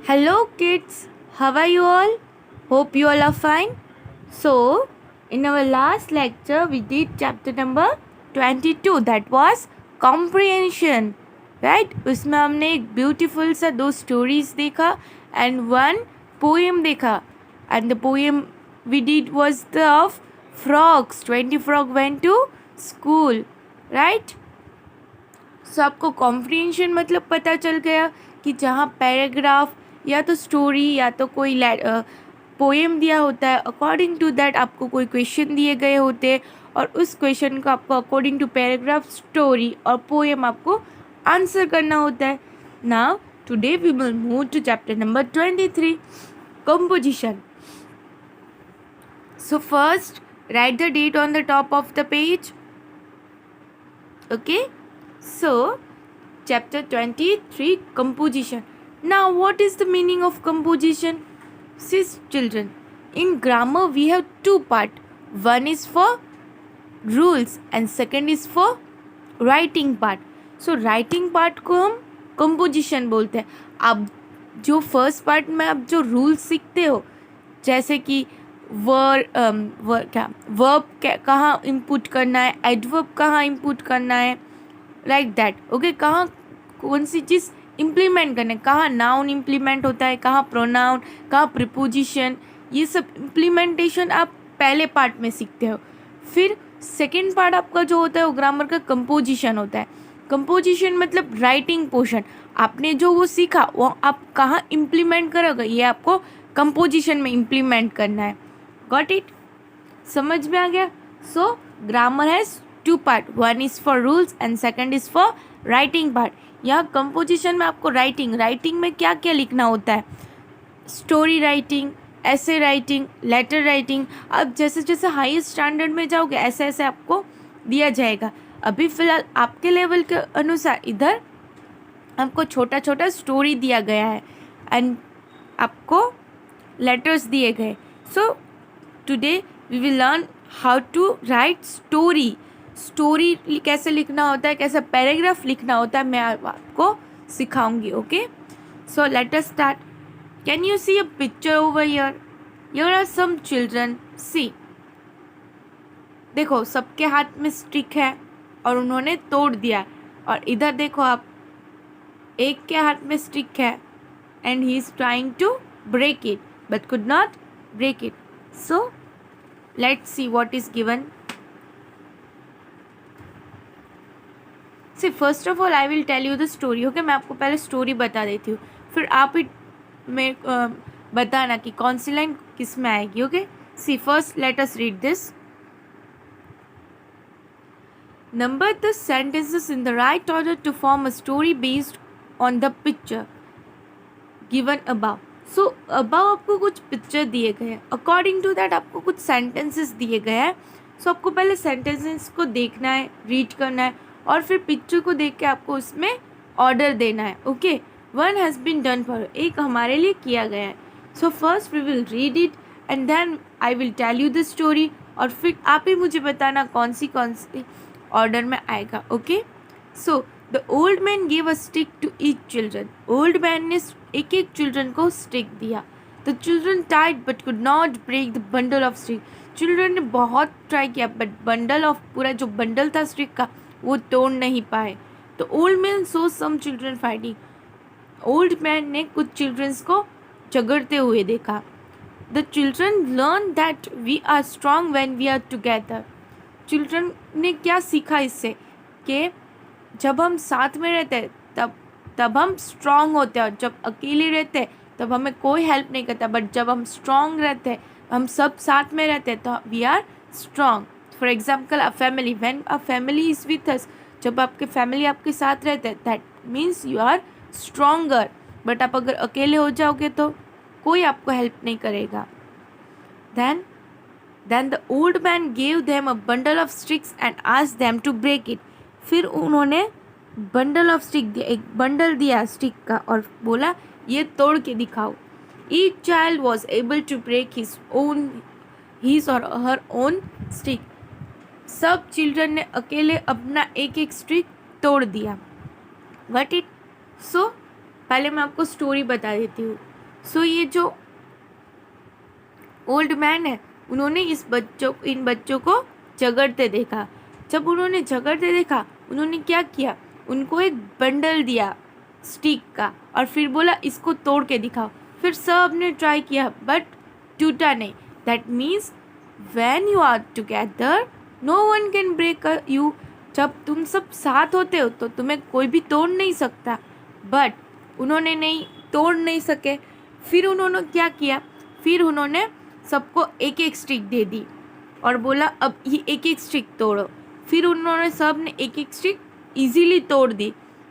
Hello kids, how are you all? Hope you all are fine. So, in our last lecture we did chapter number 22, that was comprehension. Right? उसमें हमने एक beautiful सा दो stories देखा and one poem देखा. And the poem we did was the of frogs. 20 frog went to school. Right? सो आपको comprehension मतलब पता चल गया कि जहाँ पैराग्राफ या तो स्टोरी या तो कोई पोएम दिया होता है, अकॉर्डिंग टू दैट आपको कोई क्वेश्चन दिए गए होते हैं और उस क्वेश्चन को आपको अकॉर्डिंग टू पैराग्राफ, स्टोरी और पोएम आपको आंसर करना होता है. Now today we will move to chapter number 23, composition. So first write the date on the top of the page. Okay, so chapter 23, composition. Now what is the meaning of composition? See children, in grammar we have two part. One is for rules and second is for writing part. So writing part को हम composition बोलते हैं. अब जो first part में आप जो rules सीखते हो, जैसे कि वर्ब कहाँ इनपुट करना है, एडवर्ब कहाँ इनपुट करना है, लाइक दैट. ओके, कहाँ कौन सी चीज़ इम्प्लीमेंट करना है, कहाँ नाउन इम्प्लीमेंट होता है, कहाँ प्रोनाउन, कहाँ प्रीपोजिशन, ये सब इम्प्लीमेंटेशन आप पहले पार्ट में सीखते हो. फिर सेकेंड पार्ट आपका जो होता है वो ग्रामर का कंपोजिशन होता है. कंपोजिशन मतलब राइटिंग पोर्शन. आपने जो वो सीखा वो आप कहाँ इम्प्लीमेंट करोगे, ये आपको कंपोजिशन में इम्प्लीमेंट करना है. Got it? समझ में आ गया? So grammar has two part, one is for rules and second is for writing part. यहाँ कंपोजिशन में आपको राइटिंग में क्या क्या लिखना होता है, story writing, essay writing, letter writing. अब जैसे जैसे हाईएस्ट स्टैंडर्ड में जाओगे ऐसे ऐसे आपको दिया जाएगा. अभी फ़िलहाल आपके लेवल के अनुसार इधर आपको छोटा छोटा स्टोरी दिया गया है एंड आपको लेटर्स दिए गए. So today we will learn how to write story. Story कैसे लिखना होता है, कैसे पैराग्राफ लिखना होता है, मैं आपको सिखाऊंगी. Okay, so let us start. Can you see a picture over here? Here are some children. See, देखो सबके हाथ में स्टिक है और उन्होंने तोड़ दिया. और इधर देखो आप, एक के हाथ में स्टिक है and he is trying to break it but could not break it. So let's see what is given. See, first of all I will tell you the story. Okay, मैं आपको पहले स्टोरी बता देती हूँ, फिर आप ही में बताना कि कौन सी लाइन किस में आएगी. Okay, see first let us read this. Number the sentences in the right order to form a story based on the picture given above. So above आपको कुछ पिक्चर दिए गए हैं, अकॉर्डिंग टू दैट आपको कुछ सेंटेंसेस दिए गए हैं. सो आपको पहले सेंटेंसेस को देखना है, रीड करना है और फिर पिक्चर को देख के आपको उसमें ऑर्डर देना है. Okay, one has been done for, एक हमारे लिए किया गया है. So first we will read it and then I will tell you the story और फिर आप ही मुझे बताना कौन सी ऑर्डर में आएगा. Okay, so the old man give a stick to each children. Old man ने एक एक चिल्ड्रन को स्टिक दिया. The children tried but could not break the bundle of stick. Children ने बहुत ट्राई किया बट बंडल ऑफ, पूरा जो बंडल था स्टिक का, वो तोड़ नहीं पाए. तो old man saw some children fighting. Old man ने कुछ चिल्ड्रंस को झगड़ते हुए देखा. The children learn that we are strong when we are together. Children ने क्या सीखा इससे कि जब हम साथ में रहते हैं तब हम स्ट्रांग होते हैं, और जब अकेले रहते हैं तब हमें कोई हेल्प नहीं करता. बट जब हम स्ट्रांग रहते हैं, हम सब साथ में रहते हैं, तो we are strong. For example a family, when a family is with us, जब आपके फैमिली आपके साथ रहते हैं that means you are stronger. But आप अगर अकेले हो जाओगे तो कोई आपको हेल्प नहीं करेगा. Then the old man gave them a bundle of sticks and asked them to break it. फिर उन्होंने बंडल ऑफ स्टिक दिया, एक बंडल दिया स्टिक का और बोला ये तोड़ के दिखाओ. Each child was able to break his or her own stick. सब चिल्ड्रन ने अकेले अपना एक एक स्टिक तोड़ दिया. Got it? So पहले मैं आपको स्टोरी बता देती हूँ. सो ये जो ओल्ड मैन है, उन्होंने इन बच्चों को झगड़ते देखा। जब उन्होंने झगड़ते देखा, उन्होंने क्या किया, उनको एक बंडल दिया स्टिक का और फिर बोला इसको तोड़ के दिखाओ। फिर सब ने ट्राई किया बट टूटा नहीं। That means when you are together no one can break you. जब तुम सब साथ होते हो तो तुम्हें कोई भी तोड़ नहीं सकता। बट उन्होंने नहीं तोड़ नहीं सके। फिर उन्होंने क्या किया, फिर उन्होंने सबको एक एक स्टिक दे दी और बोला अब ये एक एक स्टिक तोड़ो। फिर उन्होंने सब ने एक एक स्टिक इजीली तोड़ दी।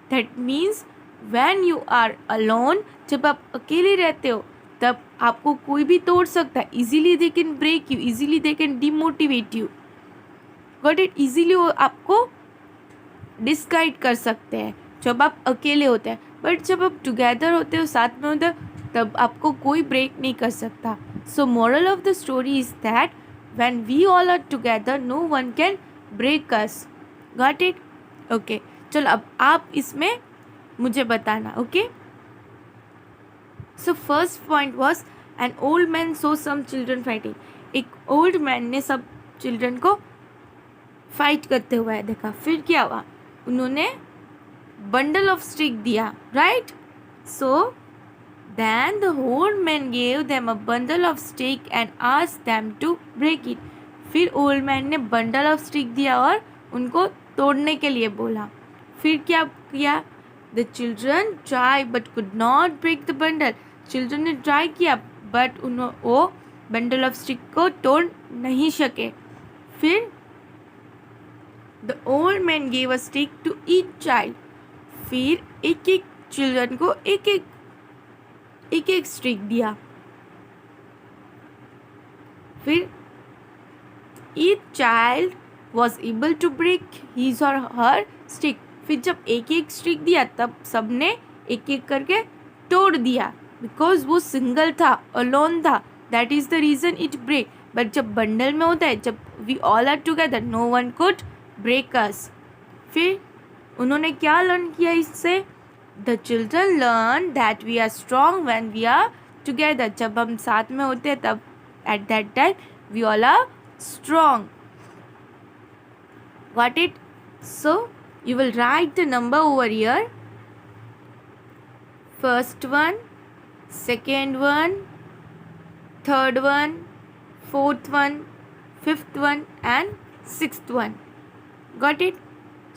That means when you are alone, जब आप अकेले रहते हो तब आपको कोई भी तोड़ सकता है। Easily they can break you, easily they can demotivate you, got it. Easily वो आपको डिस्गाइड कर सकते हैं जब आप अकेले होते हैं। बट जब आप टुगेदर होते हो, साथ में होते हो, तब आपको कोई ब्रेक नहीं कर सकता। So moral of the story is that when we all are together no one can break us, got it. Okay, चलो अब आप इसमें मुझे बताना। Okay, so first point was an old man saw some children fighting. एक old man ने सब children को फाइट करते हुए देखा। फिर क्या हुआ, उन्होंने बंडल ऑफ स्टिक दिया, right. So then the old man gave them a bundle of stick and asked them to break it. फिर ओल्ड मैन ने बंडल ऑफ स्टिक दिया और उनको तोड़ने के लिए बोला। फिर क्या किया, the children try but could not break the bundle. Children ने ट्राई किया बट वो बंडल ऑफ स्टिक को तोड़ नहीं सके। फिर the old man gave a stick to each child. फिर एक एक चिल्ड्रन को एक एक स्टिक दिया। फिर each child was able to break his और हर स्टिक। फिर जब एक एक स्टिक दिया तब सबने एक एक करके तोड़ दिया, बिकॉज वो सिंगल था, अलोन था, that is the reason it break. But जब बंडल में होता है, जब we all are together, no one could break us. फिर उन्होंने क्या लर्न किया इससे, the children learn that we are strong when we are together. जब हम साथ में होते हैं तब at that time we all are strong, got it. So you will write the number over here, first one, second one, third one, fourth one, fifth one and sixth one, got it.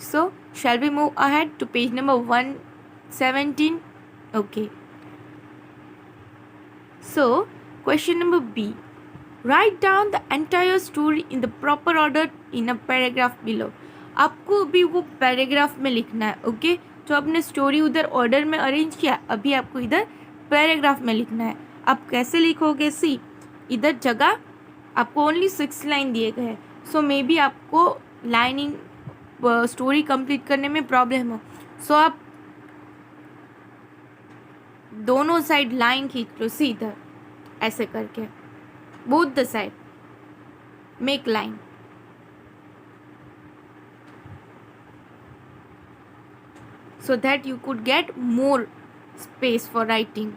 So shall we move ahead to page number 117? Okay, so question number B, write down the entire story in the proper order in a paragraph below. आपको भी वो paragraph में लिखना है। Okay, तो आपने story उधर order में अरेंज किया, अभी आपको इधर पैराग्राफ में लिखना है। आप कैसे लिखोगे, सी इधर जगह आपको ओनली 6 लाइन दिए गए हैं। सो मे बी आपको लाइनिंग स्टोरी कंप्लीट करने में प्रॉब्लम हो। सो आप दोनों साइड लाइन खींच लो, सी इधर ऐसे करके, both the side make line. so that you could get more space for writing.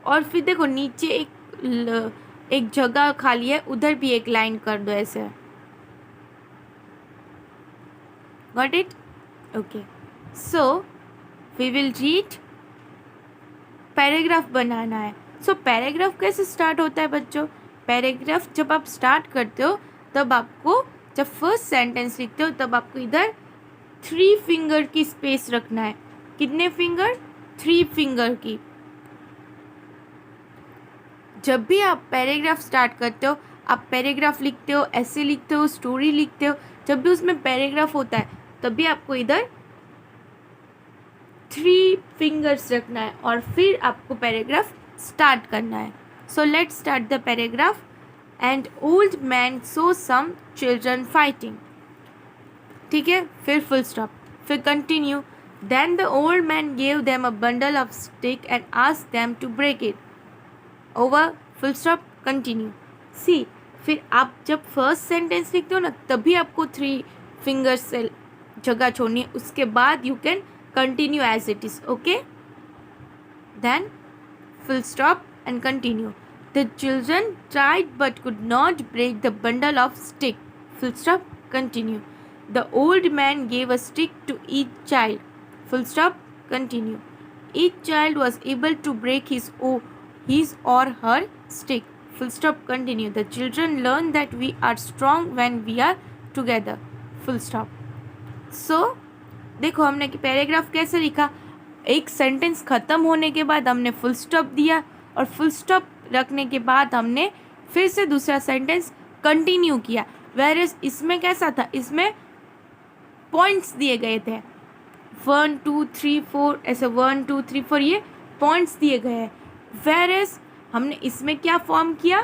और फिर देखो नीचे एक जगह खाली है, उधर भी एक लाइन कर दो ऐसे, got it? okay, so we will read paragraph बनाना है। सो पैराग्राफ कैसे स्टार्ट होता है बच्चों, पैराग्राफ जब आप स्टार्ट करते हो तब आपको, जब फर्स्ट सेंटेंस लिखते हो तब आपको इधर 3 फिंगर की स्पेस रखना है। कितने फिंगर, 3 फिंगर की। जब भी आप पैराग्राफ स्टार्ट करते हो, आप पैराग्राफ लिखते हो, ऐसे लिखते हो, स्टोरी लिखते हो, जब भी उसमें पैराग्राफ होता है तब भी आपको इधर 3 फिंगर्स रखना है और फिर आपको पैराग्राफ स्टार्ट करना है। So let's start the paragraph. And old man saw some children fighting, ठीक है, फिर फुल स्टॉप, फिर continue. Then the old man gave them a bundle of stick and asked them to break it, over, full stop, continue. See फिर आप जब first sentence लिखते हो ना तभी आपको 3 फिंगर्स से जगह छोड़नी है, उसके बाद you can continue as it is. Okay, then full stop, and continue. The children tried but could not break the bundle of stick. Full stop, continue. The old man gave a stick to each child. Full stop, continue. Each child was able to break his or her stick. Full stop, continue. The children learned that we are strong when we are together. Full stop. So देखो हमने paragraph कैसे लिखा, एक sentence ख़त्म होने के बाद हमने फुल स्टॉप दिया और फुल स्टॉप रखने के बाद हमने फिर से दूसरा सेंटेंस कंटिन्यू किया. वेरएज इसमें कैसा था, इसमें पॉइंट्स दिए गए थे 1 2 3 4 ऐसे 1 2 3 4 ये पॉइंट्स दिए गए हैं. वेरएज हमने इसमें क्या फॉर्म किया,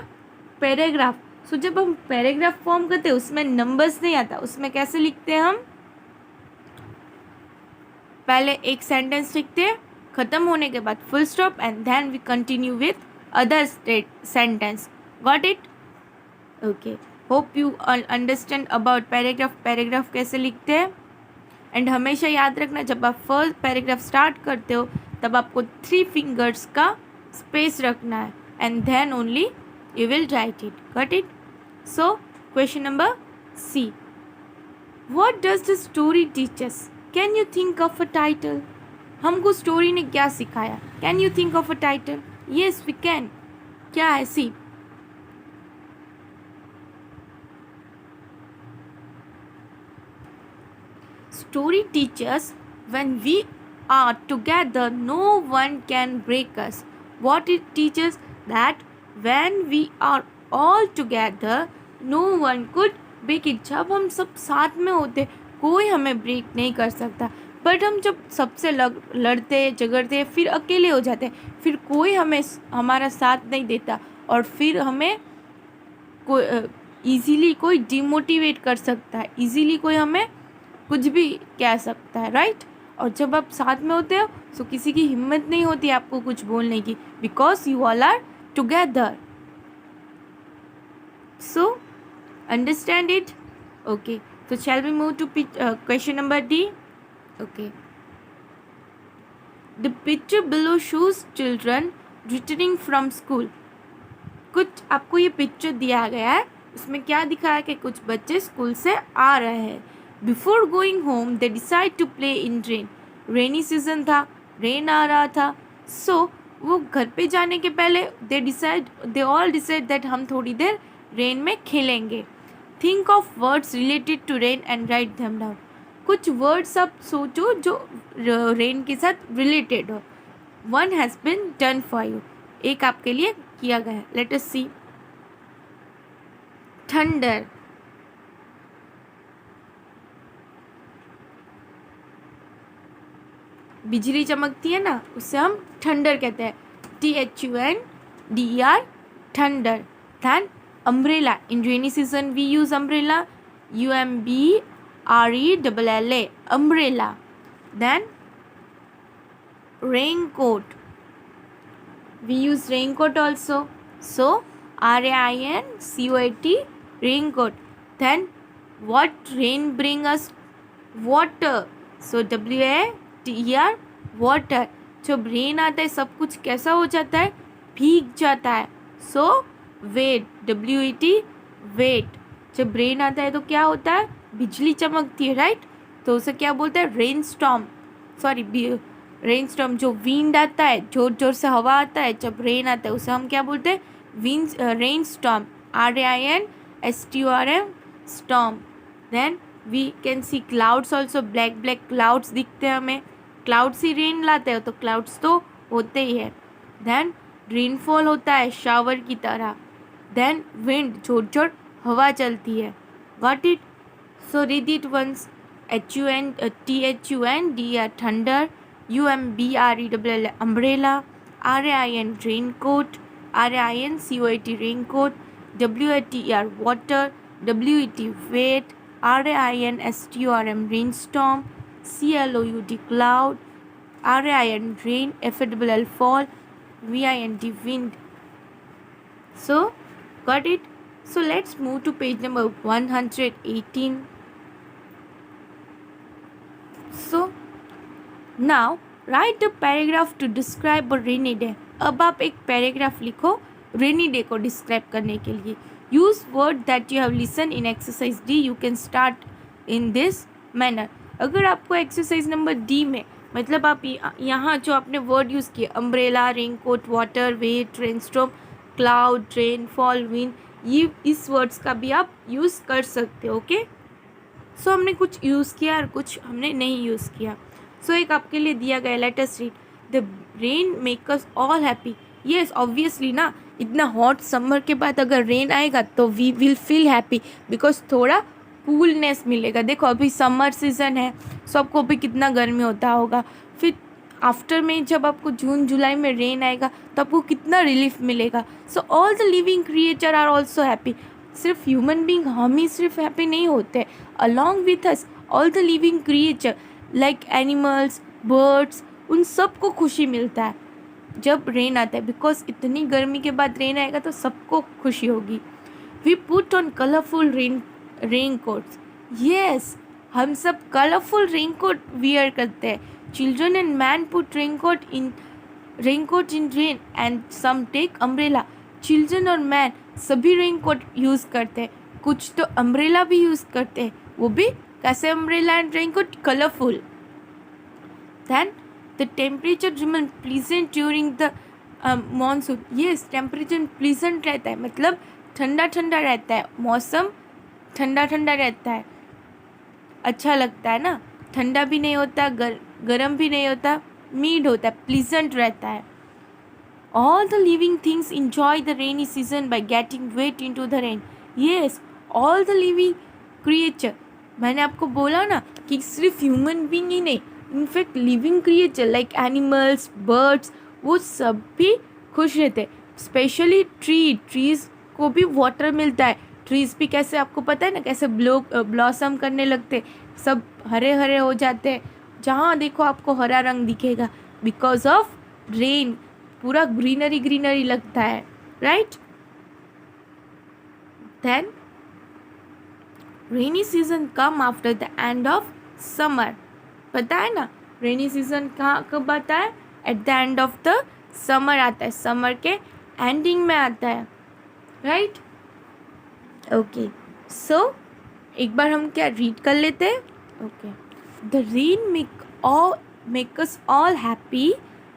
पैराग्राफ. सो जब हम पैराग्राफ फॉर्म करते हैं उसमें नंबर्स नहीं आता, उसमें कैसे लिखते हैं हम, पहले एक सेंटेंस लिखते हैं, ख़त्म होने के बाद full stop and then we continue with other sentence. Got it? Okay, hope you understand about paragraph. Paragraph कैसे लिखते हैं. एंड हमेशा याद रखना, जब आप फर्स्ट पैराग्राफ स्टार्ट करते हो तब आपको 3 फिंगर्स का स्पेस रखना है and then only you will write it. Got it? So question number C, what does the story teach us. Can you think of a title. हमको स्टोरी ने क्या सिखाया. Can you think of a title. Yes we can. क्या है, सी. Story teaches when we are together, no one can break us. What it teaches, that when we are all together, no one could break it. जब हम सब साथ में होते कोई हमें ब्रेक नहीं कर सकता. बट हम जब सबसे लड़ते झगड़ते फिर अकेले हो जाते, फिर कोई हमें हमारा साथ नहीं देता और फिर हमें ईजीली कोई डिमोटिवेट कर सकता है, ईजीली कोई हमें कुछ भी कह सकता है. राइट? और जब आप साथ में होते हो तो किसी की हिम्मत नहीं होती आपको कुछ बोलने की, because you all are together. So understand it. Okay, so shall we move to question number D? Okay. The picture below shows children returning from school. कुछ आपको ये पिक्चर दिया गया है, उसमें क्या दिखा है कि कुछ बच्चे स्कूल से आ रहे हैं. Before going home, they decide to play in rain. Rainy season था, रेन आ रहा था. So वो घर पे जाने के पहले they all decide that हम थोड़ी देर रेन में खेलेंगे. Think of words related to rain and write them down. कुछ वर्ड्स आप सोचो जो रेन के साथ रिलेटेड हो. One has been done for you. एक आपके लिए किया गया है. Let us see. Thunder. बिजली चमकती है ना, उससे हम थंडर कहते हैं. THUNDER, thunder. Then umbrella. In rainy season we use umbrella. UMBRELLA, umbrella. Then raincoat. We use raincoat also. So RAINCOAT, raincoat. Then what rain bring us? Water. So WATER, water. जब rain आता है सब कुछ कैसा हो जाता है, भीग जाता है. सो वेट, WET, वेट. जब रेन आता है तो क्या होता है, बिजली चमकती है. राइट? तो उसे क्या बोलते हैं, rain storm. Sorry, rain storm. जो विंड आता है, जोर जोर से हवा आता है जब रेन आता है, उसे हम क्या बोलते हैं, rain storm. RAINSTORM, storm. Then we can see clouds also. Black black clouds दिखते हैं हमें. क्लाउड्स ही रेन लाते हो तो क्लाउड्स तो होते ही है. देन रेनफॉल होता है शावर की तरह. देन विंड, जोर जोर हवा चलती है. Got it? So read it once. THUNDER, thunder. UMBRELLA, umbrella. RAIN, raincoat. RAINCOAT, raincoat. WATER, water. WET, wait. RAINSTORM, rainstorm. CLOUD, cloud. RAIN, rain. FALL, fall. VIND, wind. So got it? So let's move to page number 118. So now write a paragraph to describe a rainy day. अब आप एक paragraph लिखो rainy day को describe करने के लिए। Use word that you have listen in exercise D. You can start in this manner. अगर आपको एक्सरसाइज नंबर डी में मतलब आप यहाँ जो आपने वर्ड यूज़ किए umbrella, raincoat, water, wet, rainstorm, cloud, rain, fall, wind, ये इस वर्ड्स का भी आप यूज़ कर सकते हो। ओके, सो हमने कुछ यूज़ किया और कुछ हमने नहीं यूज़ किया। सो एक आपके लिए दिया गया, late us read. The rain make us all happy. Yes, obviously ना, इतना हॉट समर के बाद अगर रेन आएगा तो we will feel happy because थोड़ा कूलनेस मिलेगा। देखो अभी समर सीज़न है, सबको भी कितना गर्मी होता होगा। फिर आफ्टर में जब आपको जून जुलाई में रेन आएगा तो आपको कितना रिलीफ मिलेगा। So all the living creature are also happy. सिर्फ ह्यूमन बींग हम ही सिर्फ हैप्पी नहीं होते, along with us all the living creature like animals, birds, उन सबको खुशी मिलता है जब रेन आता है। बिकॉज इतनी गर्मी के बाद रेन आएगा तो सबको खुशी होगी। We put on colourful rain coats. Yes, हम सब कलरफुल रेन कोट वियर करते हैं। Children and man put raincoat in rain and some take umbrella. Children और मैन सभी रेनकोट यूज़ करते हैं, कुछ तो अम्ब्रेला भी यूज़ करते हैं। वो भी कैसे umbrella and raincoat? Colourful. Then the temperature remain pleasant during the monsoon. Yes, temperature pleasant रहता है, मतलब ठंडा ठंडा रहता है, मौसम ठंडा ठंडा रहता है, अच्छा लगता है ना। ठंडा भी नहीं होता, गर्म भी नहीं होता, मीड होता है, प्लीजेंट रहता है। All the living things enjoy the rainy season by getting wet into the rain. Yes, all the living creature. मैंने आपको बोला ना कि सिर्फ ह्यूमन बींग ही नहीं, in fact living creature like animals, birds, वो सब भी खुश रहते। स्पेशली ट्रीज़ को भी वाटर मिलता है। ट्रीज़ भी कैसे, आपको पता है ना, कैसे ब्लॉसम करने लगते, सब हरे हरे हो जाते हैं। जहाँ देखो आपको हरा रंग दिखेगा बिकॉज ऑफ रेन। पूरा ग्रीनरी ग्रीनरी लगता है, right. Then rainy season come after the end of summer. पता है ना रेनी सीजन कहाँ कब आता है? At the end of the summer आता है, समर के एंडिंग में आता है, राइट। ओके, सो एक बार हम क्या रीड कर लेते हैं। Okay, the rain make us all happy.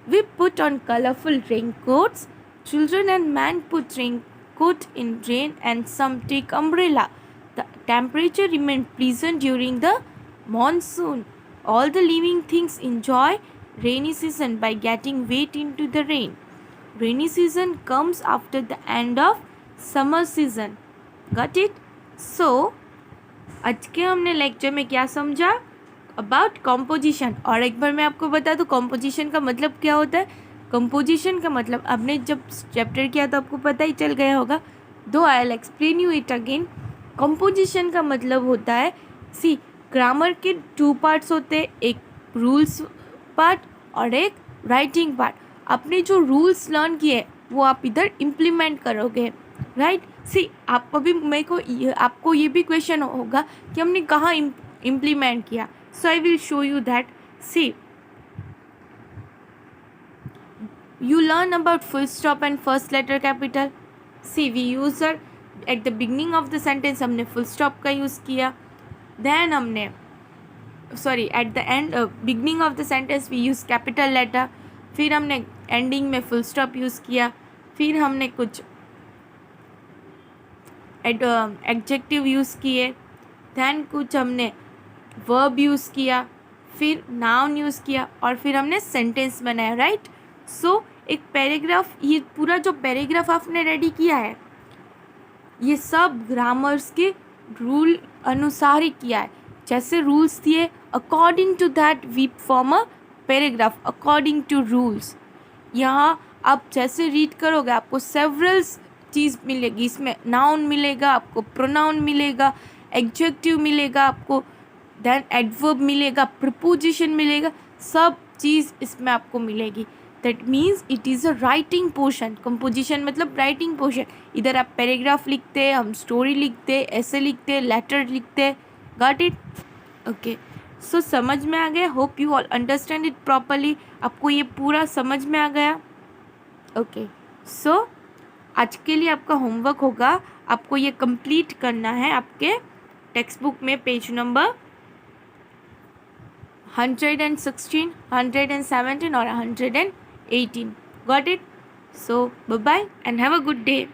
We put on colorful raincoats. Children and man put raincoat in rain and some take umbrella. The temperature remains pleasant during the monsoon. All the living things enjoy rainy season by getting wet into the rain. Rainy season comes after the end of summer season. Got it? So, आज के हमने lecture में क्या समझा? About composition. और एक बार मैं आपको बता दूँ कॉम्पोजिशन का मतलब क्या होता है। कॉम्पोजिशन का मतलब आपने जब चैप्टर किया तो आपको पता ही चल गया होगा, दो I will explain you it again. Composition का मतलब होता है, सी ग्रामर के 2 पार्ट्स होते हैं, एक रूल्स पार्ट और एक राइटिंग पार्ट। आपने जो रूल्स लर्न किए वो आप इधर इम्प्लीमेंट करोगे, राइट। सी आप अभी आपको ये भी क्वेश्चन होगा कि हमने कहाँ इम्प्लीमेंट किया। So I will show you that. See, you learn about full stop and first letter capital. See, we use at the beginning of the sentence हमने full stop का use किया. Then हमने at the end beginning of the sentence we use capital letter. फिर हमने ending में full stop use किया. फिर हमने कुछ adjective use किए. Then कुछ हमने वर्ब यूज़ किया, फिर नाउन यूज़ किया और फिर हमने सेंटेंस बनाया, राइट। सो एक पैराग्राफ, ये पूरा जो पैराग्राफ आपने रेडी किया है ये सब ग्रामर्स के रूल अनुसार ही किया है। जैसे रूल्स दिए according to that we form a paragraph according to rules. यहाँ आप जैसे रीड करोगे आपको सेवरल चीज़ मिलेगी, इसमें नाउन मिलेगा, आपको प्रोनाउन मिलेगा, एडजेक्टिव मिलेगा, आपको देन एडवर्ब मिलेगा, प्रपोजिशन मिलेगा, सब चीज़ इसमें आपको मिलेगी। That means it is a writing portion. Composition मतलब राइटिंग पोर्शन। इधर आप पैराग्राफ लिखते हैं, हम स्टोरी लिखते हैं, ऐसे लिखते हैं, लेटर लिखते हैं। Got it? ओके, सो समझ में आ गया? Hope you all understand it properly. आपको ये पूरा समझ में आ गया? ओके. सो आज के लिए आपका होमवर्क होगा, आपको ये कंप्लीट करना है आपके टेक्स्ट बुक में पेज नंबर 116, 117 और 118. Got it? So bye bye and have a good day.